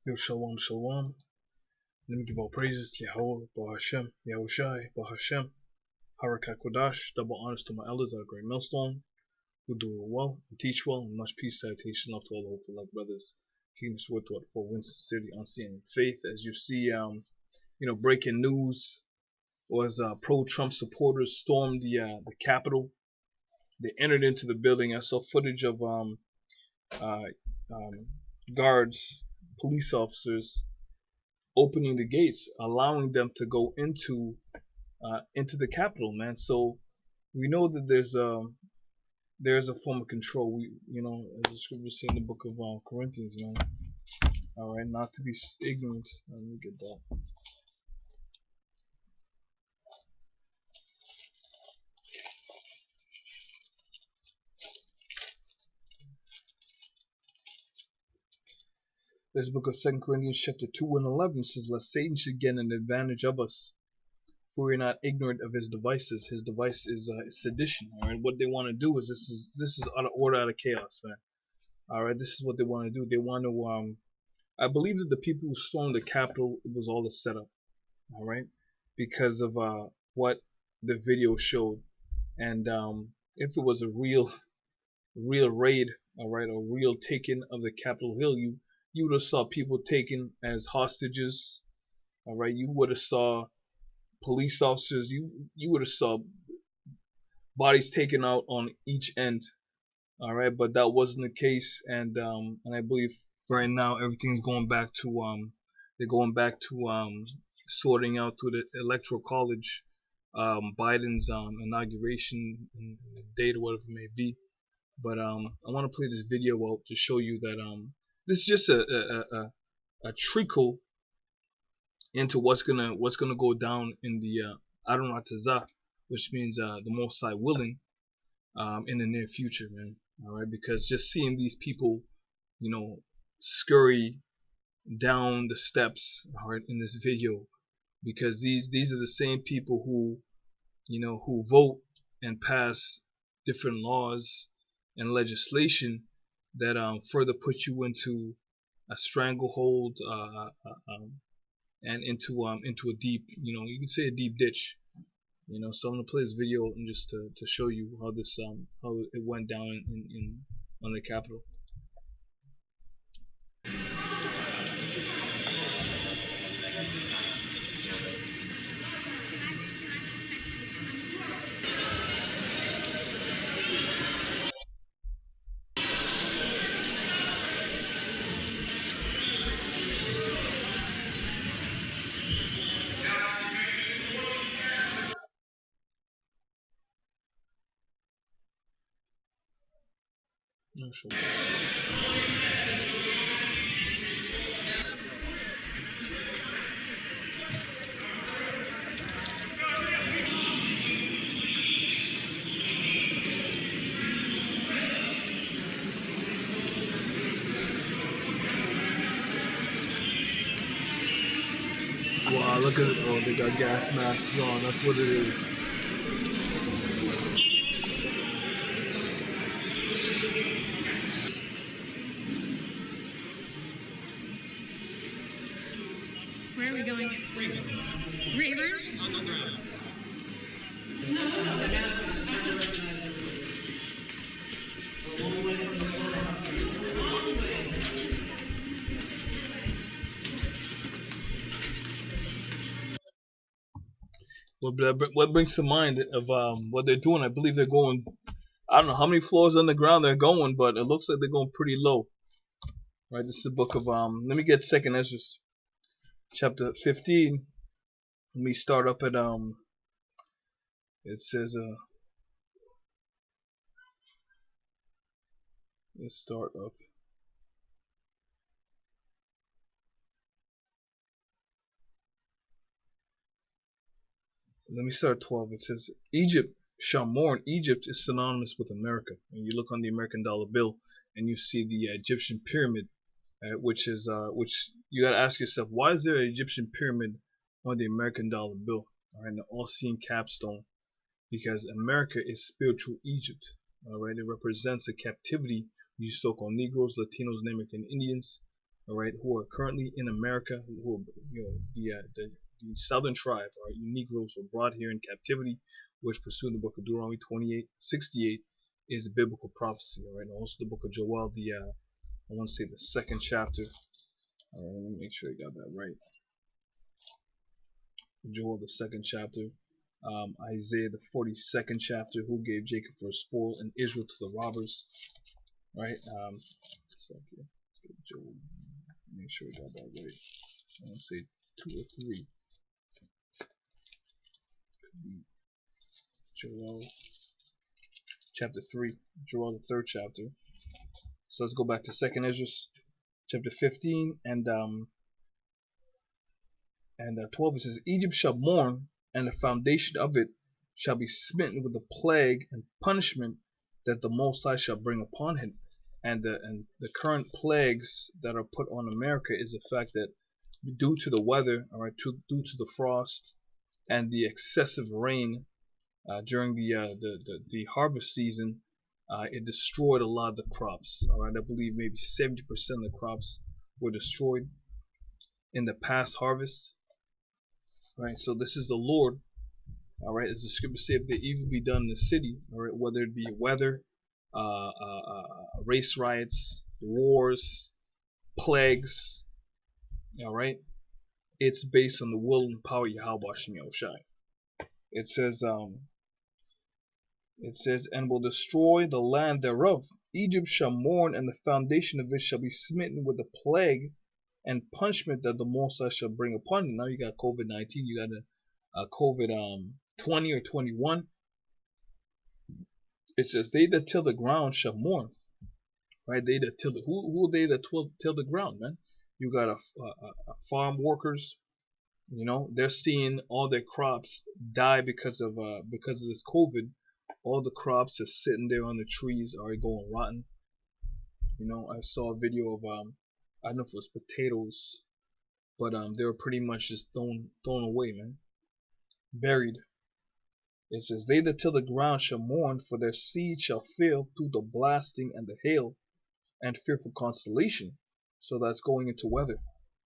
Yo, shalom, shalom. Let me give all praises to Yahweh, Bahashem, Yahushai, Bahashem, Harakat Kodash. Double honors to my elders at a great millstone, who do it well and teach well, and much peace, salutation, love to all the hopeful like brothers. Kingdom sword to it for wins sincerity, unseen faith. As you see, breaking news was pro-Trump supporters stormed the Capitol. They entered into the building. I saw footage of uh, um, guards, police officers opening the gates, allowing them to go into the Capitol, man. So we know that there's a form of control. As the scriptures say in the book of Corinthians, man. All right, not to be ignorant. Let me get that. This book of 2 Corinthians chapter 2 and 11 says, "Lest Satan should get an advantage of us, for we are not ignorant of his devices." His device is sedition. All right, what they want to do is this is out of order, out of chaos, man. All right, this is what they want to do. They want to I believe that the people who stormed the Capitol, it was all a setup, all right, because of what the video showed, and if it was a real raid, all right, a real taking of the Capitol Hill, you would have saw people taken as hostages, all right, you would have saw police officers, you would have saw bodies taken out on each end, all right, but that wasn't the case, and I believe right now everything's going back to they're going back to sorting out through the electoral college Biden's inauguration date or whatever it may be. But I want to play this video out to show you that this is just a trickle into what's gonna go down in the Adon Ratazah, which means the Most High willing, in the near future, man. All right, because just seeing these people, scurry down the steps, all right, in this video, because these are the same people who vote and pass different laws and legislation that further put you into a stranglehold and into a deep, you can say a deep ditch. So I'm gonna play this video and just to show you how this how it went down in on the Capitol. Wow, look at it. Oh, they got gas masks on. That's what it is. Where are we going? Rayburn? On the ground. What brings to mind of what they're doing? I believe they're going. I don't know how many floors underground they're going, but it looks like they're going pretty low. Right. This is the book of Let me get Second Ezra, chapter 15. Let me start up at It says Let's start up. Let me start at 12. It says, Egypt shall mourn. Egypt is synonymous with America. And you look on the American dollar bill and you see the Egyptian pyramid, which you got to ask yourself, why is there an Egyptian pyramid on the American dollar bill? All right, an all-seeing capstone. Because America is spiritual Egypt. All right, it represents a captivity you so-called Negroes, Latinos, Native American Indians. all right, who are currently in America, who are, the southern tribe, all right, you Negroes were brought here in captivity, which pursuant to the book of Deuteronomy 28:68 is a biblical prophecy, all right, and also the book of Joel, I want to say the second chapter. All right, let me make sure I got that right. Joel, the second chapter. Isaiah, the 42nd chapter. Who gave Jacob for a spoil and Israel to the robbers? Right. Just like here. Joel. Make sure I got that right. I want to say 2 or 3. Could be Joel, chapter 3. Joel, the third chapter. So let's go back to 2nd Ezra, chapter 15 and 12. It says, Egypt shall mourn, and the foundation of it shall be smitten with the plague and punishment that the Most High shall bring upon him. And the current plagues that are put on America is the fact that due to the weather, all right, due to the frost and the excessive rain during the harvest season, it destroyed a lot of the crops. All right, I believe maybe 70% of the crops were destroyed in the past harvest. Right, so this is the Lord. All right, as the scriptures say, if the evil be done in the city, all right, whether it be weather, race riots, wars, plagues, all right, it's based on the will and power of Yahweh Shem Yahushai. It says, and will destroy the land thereof. Egypt shall mourn, and the foundation of it shall be smitten with the plague and punishment that the Most High shall bring upon it. Now you got COVID-19, you got a COVID 20 or 21. It says, they that till the ground shall mourn. Right? They that till the, who are they that till the ground, man? You got a farm workers. You know, they're seeing all their crops die because of this COVID. All the crops are sitting there on the trees, are going rotten. You know, I saw a video of I don't know if it was potatoes, but they were pretty much just thrown away, man, buried. It says, they that till the ground shall mourn, for their seed shall fail through the blasting and the hail and fearful constellation. So that's going into weather.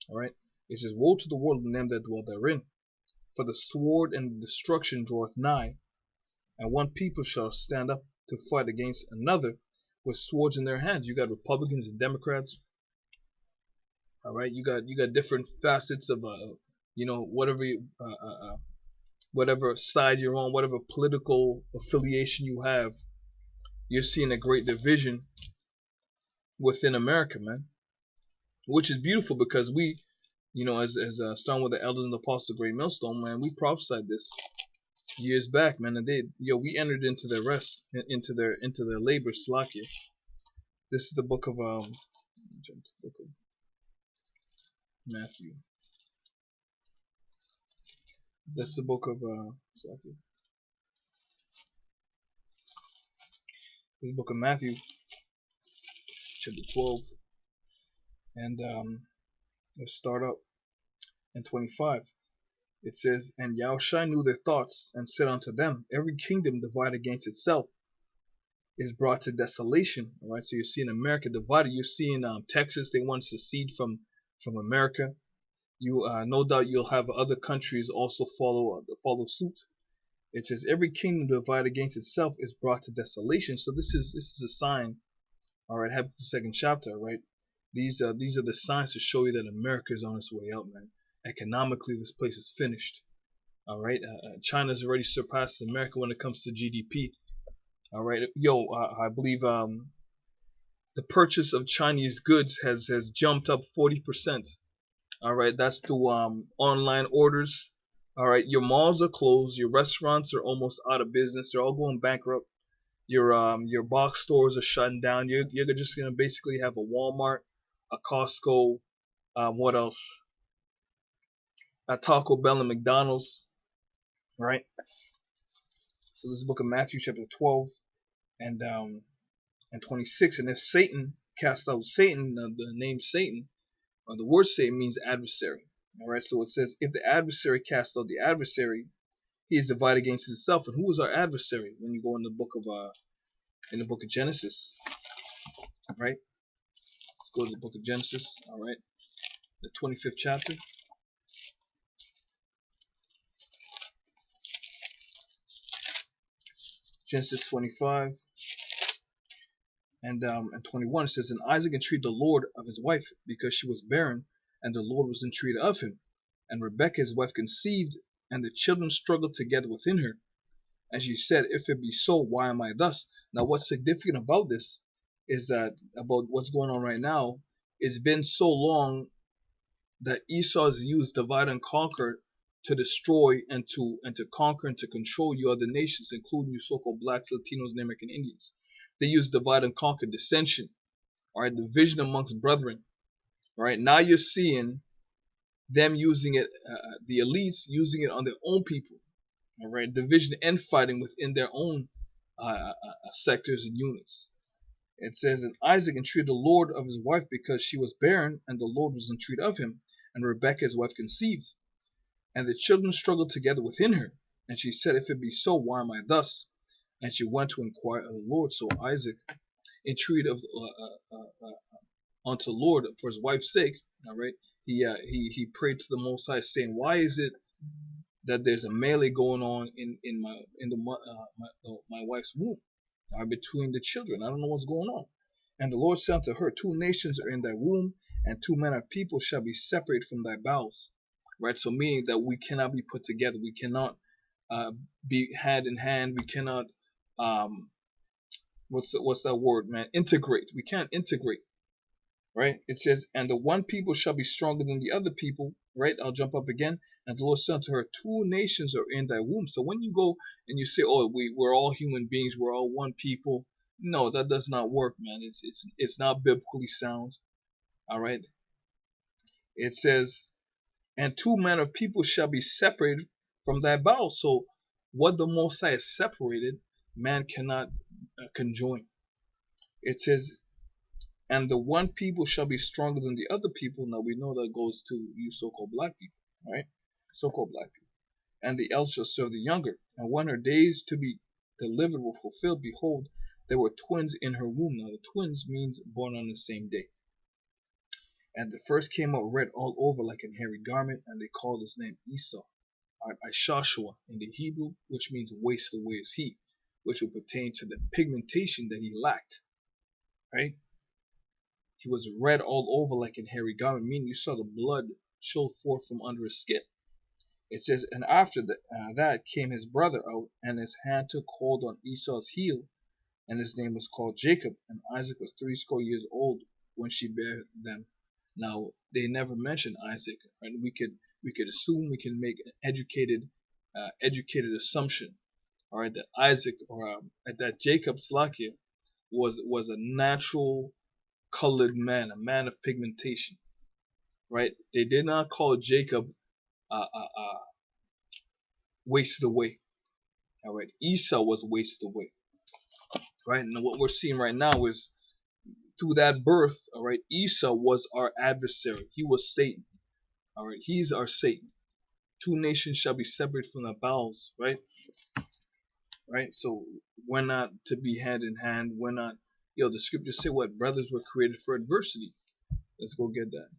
All right. It says, woe to the world and them that dwell therein, for the sword and destruction draweth nigh, and one people shall stand up to fight against another with swords in their hands. You got Republicans and Democrats. All right, you got different facets of you know, whatever side you're on, whatever political affiliation you have, you're seeing a great division within America, man. Which is beautiful because we, you know, as starting with the elders and the apostles of Great Millstone, man, we prophesied this years back, man, and we entered into their rest, into their labor, Slakia. This is the book of jump to the book of Matthew. That's the book of Slakia. This is the book of Matthew, chapter 12, and let's start up in 25. It says, and Yahushua knew their thoughts, and said unto them, every kingdom divided against itself is brought to desolation. All right, so you're seeing America divided. You're seeing Texas, they want to secede from America. You no doubt you'll have other countries also follow suit. It says every kingdom divided against itself is brought to desolation. So this is a sign. All right, Habakkuk 2nd chapter. Right, these are the signs to show you that America is on its way out, man. Economically, this place is finished. All right, China's already surpassed America when it comes to GDP. All right, I believe the purchase of Chinese goods has jumped up 40%. All right, that's through online orders. All right, your malls are closed, your restaurants are almost out of business. They're all going bankrupt. Your box stores are shutting down. You're just gonna basically have a Walmart, a Costco, what else? A Taco Bell and McDonald's. Right. So this is the book of Matthew chapter 12 and 26. And if Satan cast out Satan, the name Satan, or the word Satan means adversary. All right. So it says, if the adversary cast out the adversary, he is divided against himself. And who is our adversary? When you go in the book of Genesis, right? Let's go to the book of Genesis. All right. the 25th chapter. Genesis 25 and 21, it says, and Isaac entreated the Lord of his wife because she was barren, and the Lord was entreated of him. And Rebekah his wife conceived, and the children struggled together within her. And she said, if it be so, why am I thus? Now what's significant about this is that, about what's going on right now, it's been so long that Esau has used divide and conquer to destroy and to conquer and to control you other nations, including you so-called blacks, Latinos, and American Indians. They use divide and conquer, dissension, all right, division amongst brethren. All right, now you're seeing them using it, the elites using it on their own people. All right, division and fighting within their own sectors and units. It says, and Isaac entreated the Lord of his wife because she was barren, and the Lord was entreated of him. And Rebekah his wife conceived, and the children struggled together within her. And she said, if it be so, why am I thus? And she went to inquire of the Lord. So Isaac entreated of unto the Lord for his wife's sake. All right, he prayed to the Most High, saying, why is it that there's a melee going on in my wife's womb, between the children? I don't know what's going on. And the Lord said unto her, two nations are in thy womb, and two manner of people shall be separated from thy bowels. Right, so meaning that we cannot be put together. We cannot be hand in hand. We cannot what's that word, man? Integrate. We can't integrate. Right? It says, and the one people shall be stronger than the other people. Right? I'll jump up again. And the Lord said unto her, two nations are in thy womb. So when you go and you say, oh, we're all human beings, we're all one people. No, that does not work, man. It's not biblically sound. All right? It says, and two manner of people shall be separated from thy bowels. So what the Most High has separated, man cannot conjoin. It says, and the one people shall be stronger than the other people. Now we know that goes to you so-called black people, right? So-called black people. And the elder shall serve the younger. And when her days to be delivered were fulfilled, behold, there were twins in her womb. Now the twins means born on the same day. And the first came out red all over like an hairy garment, and they called his name Esau, Ishashua in the Hebrew, which means waste away is he, which would pertain to the pigmentation that he lacked. Right? He was red all over like an hairy garment, meaning you saw the blood show forth from under his skin. It says, and after that came his brother out, and his hand took hold on Esau's heel, and his name was called Jacob. And Isaac was 60 years old when she bare them. Now they never mention Isaac, right? We could assume, we can make an educated assumption, all right, that Isaac or that Jacob Slakia was a natural colored man, a man of pigmentation, right? They did not call Jacob wasted away, all right. Esau was wasted away, right? And what we're seeing right now is, through that birth, all right, Esau was our adversary. He was Satan. All right, he's our Satan. Two nations shall be separated from their bowels, right? Right. So we're not to be hand in hand. We're not. The scriptures say what? Brothers were created for adversity. Let's go get that.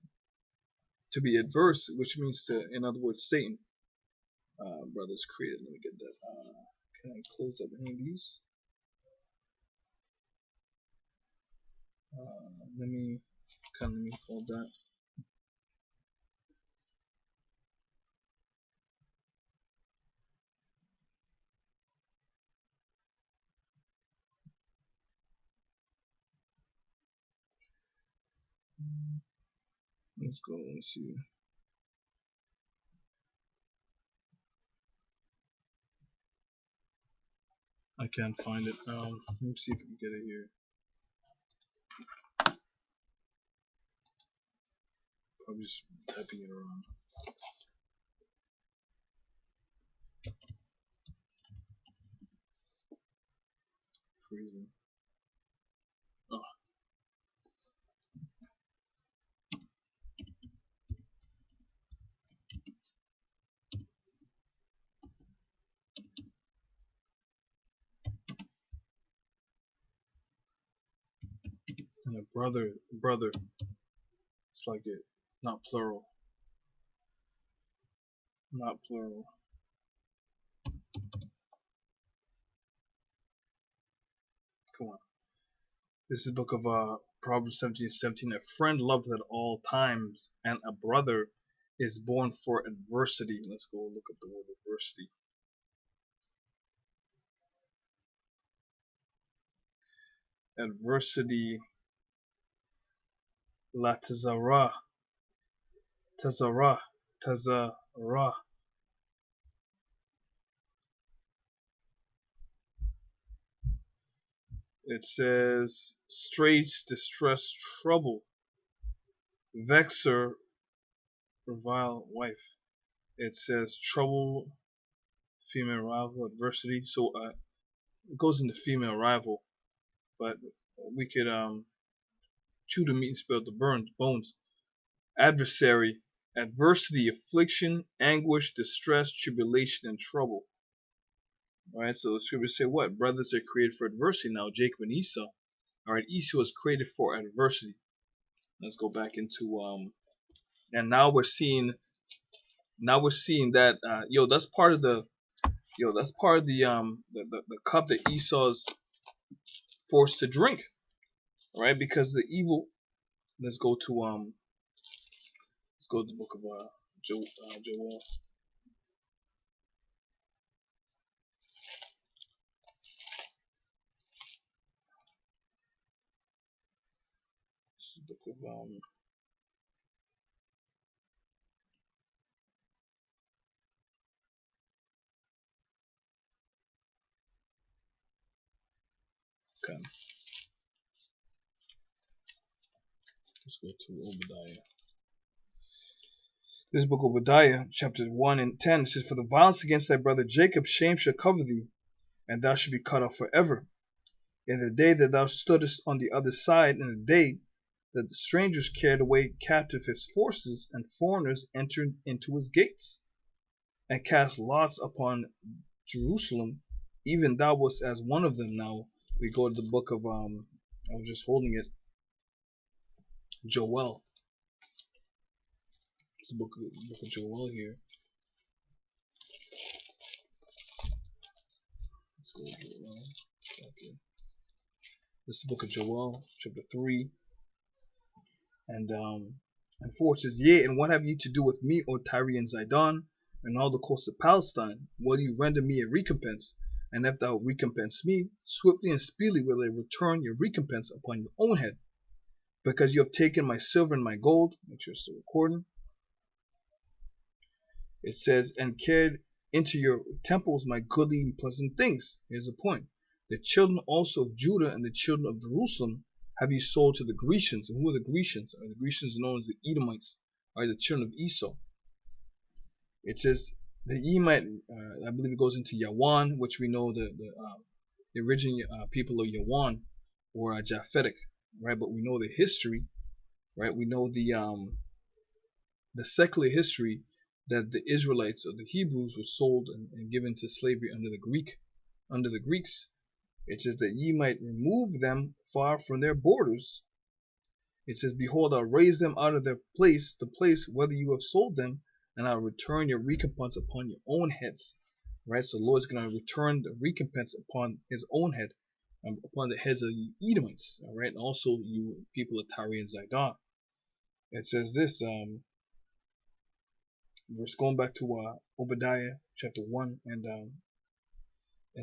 To be adverse, which means to, in other words, Satan. Brothers created. Let me get that. Can I close up any of these? Let me hold that. Let's go. Let's see. I can't find it. Let me see if I can get it here. Probably just typing it around. Freezing. Oh. And a brother, it's like it. Not plural. Not plural. Come on. This is the book of Proverbs 17:17. A friend loveth at all times, and a brother is born for adversity. Let's go look up the word adversity. Adversity. La tazara. Tazara. Tazara. It says straits, distress, trouble, vexer, revile, wife. It says trouble, female rival, adversity. So it goes into female rival, but we could chew the meat and spill the bones. Adversary, adversity, affliction, anguish, distress, tribulation, and trouble. Alright, so the scriptures say what? Brothers are created for adversity now, Jacob and Esau. Alright, Esau is created for adversity. Let's go back into and now we're seeing that that's part of the cup that Esau's forced to drink. Alright, because the evil. Let's go to the book of Joel. Book of okay. Let's go to Obadiah. This book of Obadiah, chapter 1 and 10, it says, "For the violence against thy brother Jacob, shame shall cover thee, and thou shalt be cut off forever. In the day that thou stoodest on the other side, in the day that the strangers carried away captive his forces, and foreigners entered into his gates, and cast lots upon Jerusalem, even thou wast as one of them." Now we go to the book of I was just holding it, Joel. It's the book of Joel here. Let's go to Joel. Okay. This is the book of Joel, chapter 3. And 4 says, "Yea, and what have ye to do with me, O Tyre and Zidon, and all the coasts of Palestine? Will you render me a recompense? And if thou recompense me, swiftly and speedily will I return your recompense upon your own head. Because you have taken my silver and my gold," make sure it's still recording. It says, "and carried into your temples my goodly and pleasant things." Here's the point. "The children also of Judah and the children of Jerusalem have you sold to the Grecians." And who are the Grecians? The Grecians are known as the Edomites, are the children of Esau. It says the Emite, I believe it goes into Yawan, which we know the original people of Yawan were Japhetic, right? But we know the history, right? We know the secular history that the Israelites or the Hebrews were sold and given to slavery under the Greeks. It says that ye might remove them far from their borders. It says, "Behold, I'll raise them out of their place, the place whether you have sold them, and I'll return your recompense upon your own heads." Right? So the Lord's going to return the recompense upon his own head, upon the heads of the Edomites. All right? And also you people of Tyre and Zidon. It says this, verse going back to Obadiah chapter 1 and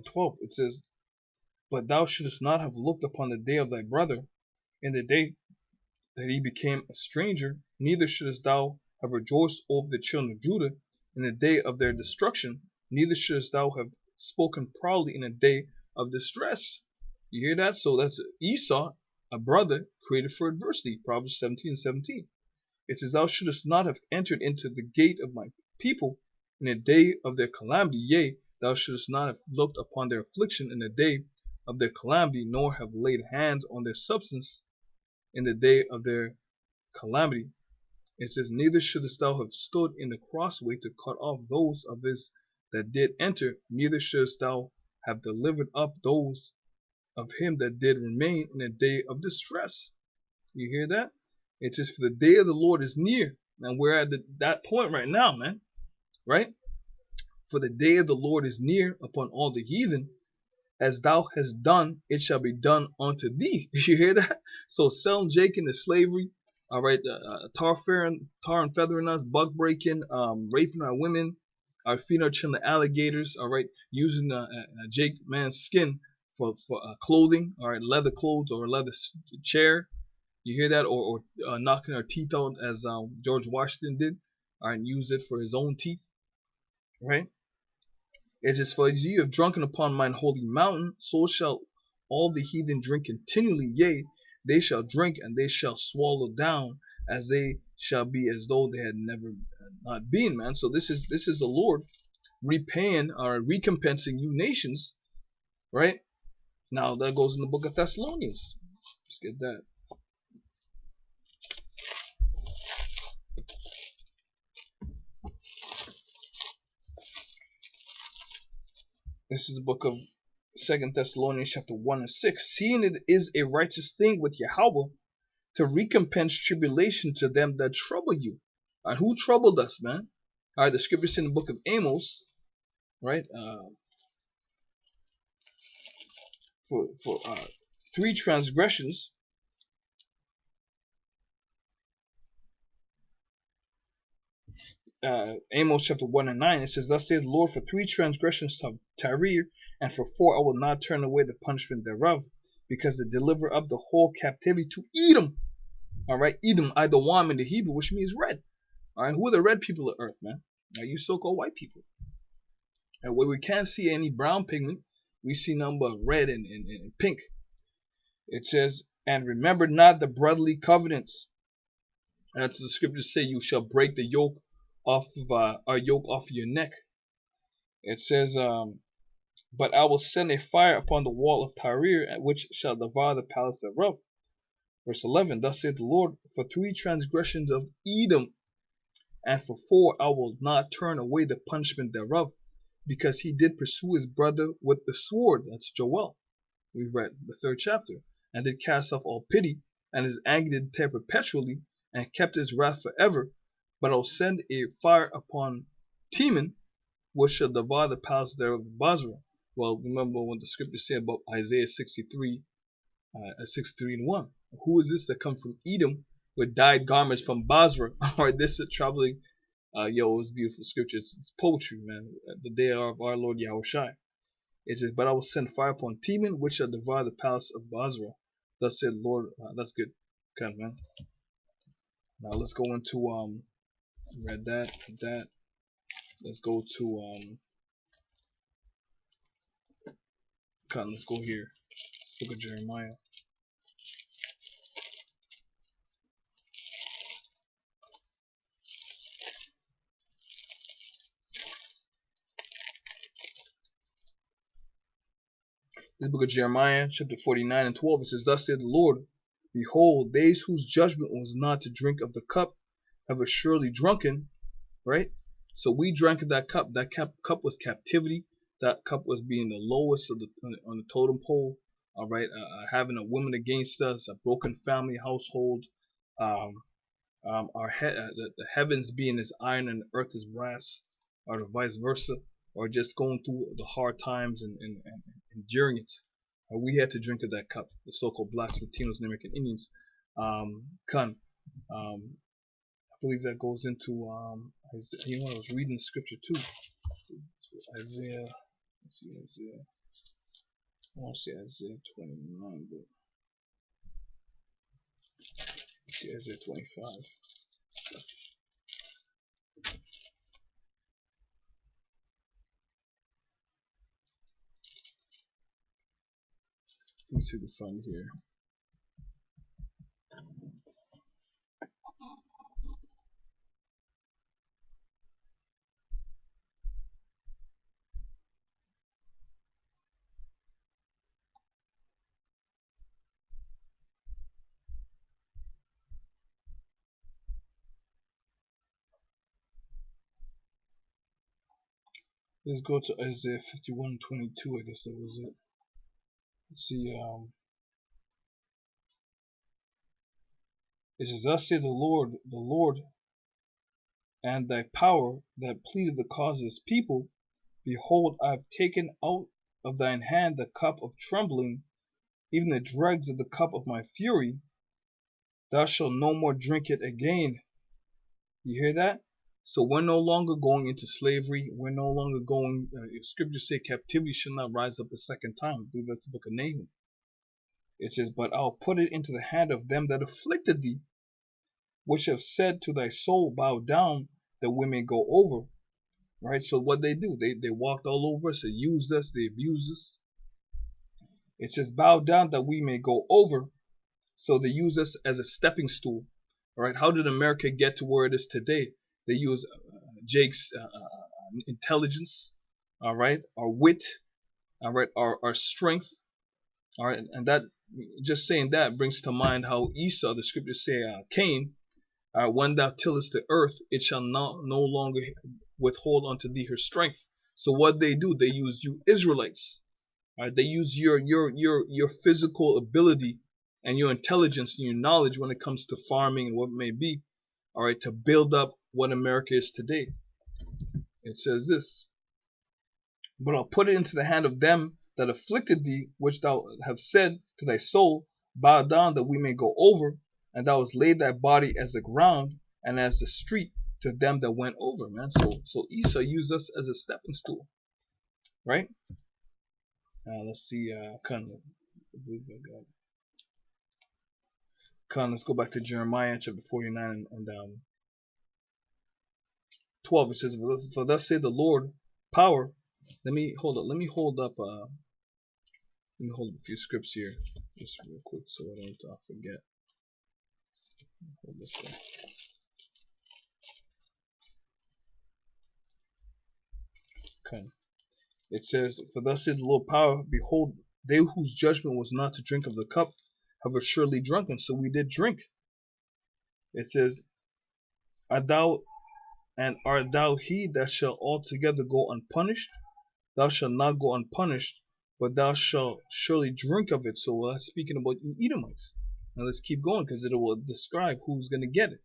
12. It says, "But thou shouldest not have looked upon the day of thy brother, in the day that he became a stranger, neither shouldest thou have rejoiced over the children of Judah in the day of their destruction, neither shouldest thou have spoken proudly in a day of distress." You hear that? So that's Esau, a brother created for adversity. Proverbs 17:17. It says, "Thou shouldest not have entered into the gate of my people in the day of their calamity, yea, thou shouldest not have looked upon their affliction in the day of their calamity, nor have laid hands on their substance in the day of their calamity." It says, "Neither shouldest thou have stood in the crossway to cut off those of his that did enter, neither shouldest thou have delivered up those of him that did remain in a day of distress." You hear that? It says, "For the day of the Lord is near, And we're at that point right now, man. Right? For the day of the Lord is near upon all the heathen. As thou hast done, it shall be done unto thee. You hear that? So selling Jake into slavery, all right, tar and feathering us, buck breaking, raping our women, our feeding our children to alligators, all right, using Jake man's skin for clothing, all right, leather clothes or leather chair. You hear that? Or knocking our teeth out as George Washington did, all right, and use it for his own teeth, right? It is for as ye have drunken upon mine holy mountain, so shall all the heathen drink continually. Yea, they shall drink, and they shall swallow down, as they shall be as though they had never not been, man. So this is the Lord repaying or recompensing you nations, right? Now that goes in the book of Thessalonians. Let's get that. This is the book of 2 Thessalonians chapter 1 and 6. Seeing it is a righteous thing with Yahweh to recompense tribulation to them that trouble you. And who troubled us, man? All right, the scriptures in the book of Amos, right? For 3 transgressions. Amos chapter 1 and 9, it says, Thus saith the Lord, for 3 transgressions of Tyre, and for 4 I will not turn away the punishment thereof, because they deliver up the whole captivity to Edom. All right, Edom, Idawam in the Hebrew, which means red. All right, who are the red people of earth, man? Now, you so-called white people. And where we can't see any brown pigment, we see nothing but red and pink. It says, and remember not the brotherly covenants. As the scriptures say, you shall break the yoke off of our yoke off of your neck. It says, but I will send a fire upon the wall of Tyre, which shall devour the palace thereof. Verse 11, thus saith the Lord, for 3 transgressions of Edom, and for 4 I will not turn away the punishment thereof, because he did pursue his brother with the sword. That's Joel. We've read the 3rd chapter. And did cast off all pity, and his anger did tear perpetually, and kept his wrath forever. But I'll send a fire upon Teman, which shall devour the palace thereof of Basra. Well, remember what the scriptures say about Isaiah 63, 63 and 1. Who is this that come from Edom with dyed garments from Basra? Alright, this is traveling. It's beautiful scriptures. It's poetry, man. The day of our Lord Yahushua. It says, but I will send fire upon Teman, which shall devour the palace of Basra. Thus said the Lord. That's good. Kind, man. Now let's go into read that. Let's go to let's go here. Let's book of Jeremiah. This book of Jeremiah, chapter 49 and 12, it says, thus saith the Lord, behold, they whose judgment was not to drink of the cup have assuredly drunken, right? So we drank of that cup. That cup was captivity. That cup was being the lowest of on the totem pole. All right, having a woman against us, a broken family household, the heavens being as iron and the earth as brass, or the vice versa, or just going through the hard times and enduring it. We had to drink of that cup. The so-called blacks, Latinos, and American Indians. I believe that goes into Isaiah. I was reading scripture too. Isaiah. Let's see, Isaiah. I want to say Isaiah 29, but let's see Isaiah 25. Let me see the fun here. Let's go to Isaiah 51:22. I guess that was it. Let's see. It says, "Thus saith the Lord, and thy power that pleaded the cause of his people. Behold, I have taken out of thine hand the cup of trembling, even the dregs of the cup of my fury. Thou shalt no more drink it again. You hear that? So we're no longer going into slavery. We're no longer going, if scriptures say captivity shall not rise up a second time. I believe that's the book of Nahum. It says, but I'll put it into the hand of them that afflicted thee, which have said to thy soul, bow down, that we may go over. Right? So what they do, they walked all over us, they used us, they abused us. It says, bow down that we may go over. So they use us as a stepping stool. Right? How did America get to where it is today? They use Jake's intelligence, all right, our wit, all right, our strength, all right, and that, just saying that brings to mind how Esau, the scriptures say, Cain, when thou tillest the earth, it shall no longer withhold unto thee her strength. So what they do, they use you Israelites, all right, they use your physical ability and your intelligence and your knowledge when it comes to farming and what it may be, all right, to build up what America is today. It says this, but I'll put it into the hand of them that afflicted thee, which thou have said to thy soul, bow down that we may go over, and thou hast laid thy body as the ground and as the street to them that went over, man. So Esau used us as a stepping stool, right? Let's see, let's go back to Jeremiah chapter 49 and 12. It says, for thus saith the Lord, power. Let me hold up a few scripts here, just real quick, so I don't forget. Hold this up. Okay. It says, for thus saith the Lord, power. Behold, they whose judgment was not to drink of the cup have assuredly drunken. So we did drink. It says, art thou he that shall altogether go unpunished? Thou shalt not go unpunished, but thou shalt surely drink of it. So that's speaking about you Edomites. Now let's keep going, because it will describe who's going to get it.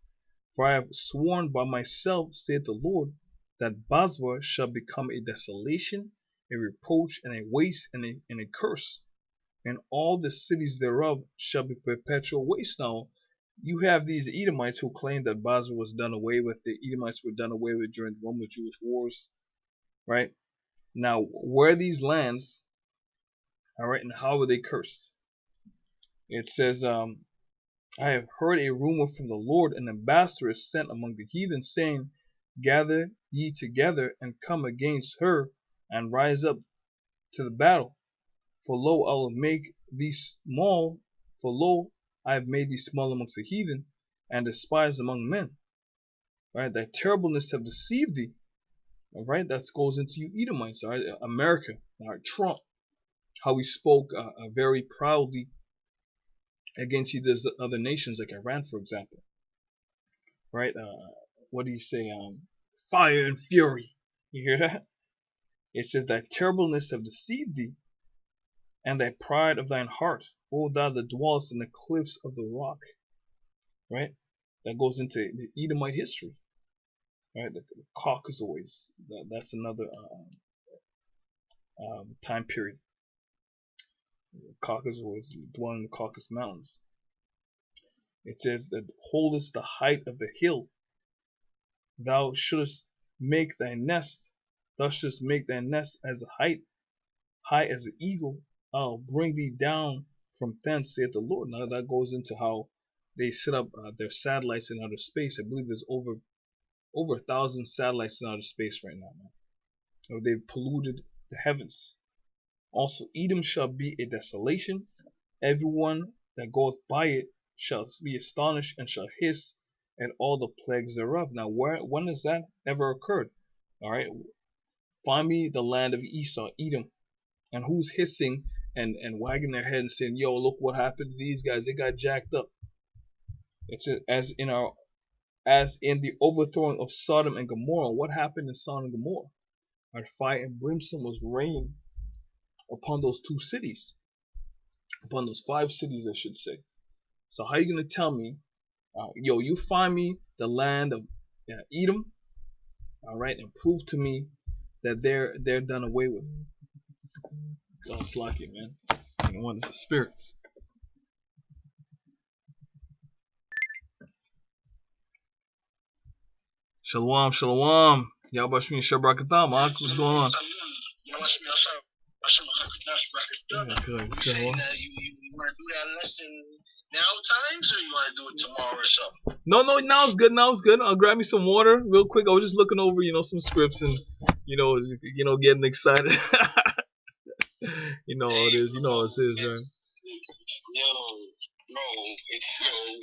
For I have sworn by myself, saith the Lord, that Bozrah shall become a desolation, a reproach, and a waste, and a curse. And all the cities thereof shall be perpetual waste. Now, you have these Edomites who claim that Bozrah was done away with. The Edomites were done away with during the Roman-Jewish wars, right? Now, where are these lands, all right, and how were they cursed? It says, I have heard a rumor from the Lord, an ambassador is sent among the heathen, saying, gather ye together and come against her, and rise up to the battle. For lo, I will make thee small, for lo, I have made thee small amongst the heathen, and despised among men. Right? Thy terribleness have deceived thee. All right, that goes into you Edomites. All right, America, all right, Trump, how he spoke very proudly against these other nations like Iran, for example. Right? What do you say? Fire and fury. You hear that? It says, thy terribleness have deceived thee, and thy pride of thine heart, O thou that dwellest in the cliffs of the rock. Right? That goes into the Edomite history. Right? The Caucasoids. That's another time period. Caucasoids dwelling in the Caucasus Mountains. It says that holdest the height of the hill. Thou shouldst make thy nest. Thou shouldst make thy nest as a high as an eagle. I'll bring thee down from thence, saith the Lord. Now that goes into how they set up their satellites in outer space. I believe there's over 1,000 satellites in outer space right now, man. They've polluted the heavens. Also, Edom shall be a desolation. Everyone that goeth by it shall be astonished and shall hiss at all the plagues thereof. Now, when has that ever occurred? All right, find me the land of Esau, Edom, and who's hissing and wagging their head and saying, "Yo, look what happened to these guys. They got jacked up." It's as in the overthrowing of Sodom and Gomorrah. What happened in Sodom and Gomorrah? Our fire and brimstone was rained upon those two cities, upon those 5 cities, I should say. So how are you gonna tell me, yo, you find me the land of Edom, All right, and prove to me that they're done away with. God slack it, man. You know what? It's a spirit. Shalom, shalom. Yabashmi Shabrakatan, Mark. What's going on? Yeah, good. Shalom. You want to do that lesson now times, or you want to do it tomorrow or something? No, now it's good. Now it's good. I'll grab me some water real quick. I was just looking over, some scripts and, getting excited. You know how it is. You know how it is, right?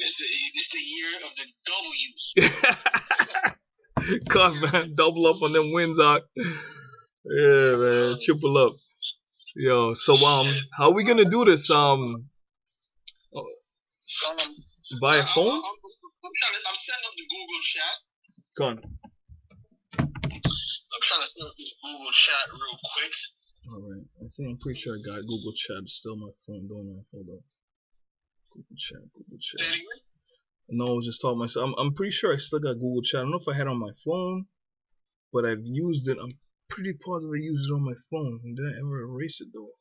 It's the year of the W's. God, man, double up on them wins, Ark. Yeah, man, triple up. Yo, so how are we gonna do this? By a phone? I'm setting up the Google chat. Go on. I'm trying to set up this Google chat real quick. Alright, I'm pretty sure I got Google Chat. It's still my phone, don't I? Hold up. Google Chat. Say it again? No, I was just talking myself. I'm pretty sure I still got Google Chat. I don't know if I had it on my phone, but I've used it. I'm pretty positive I used it on my phone. Did I ever erase it though?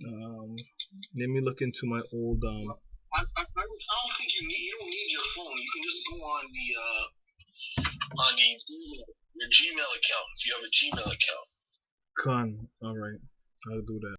Let me look into my old I don't think you don't need your phone. You can just go on your Gmail account if you have a Gmail account. Alright, I'll do that.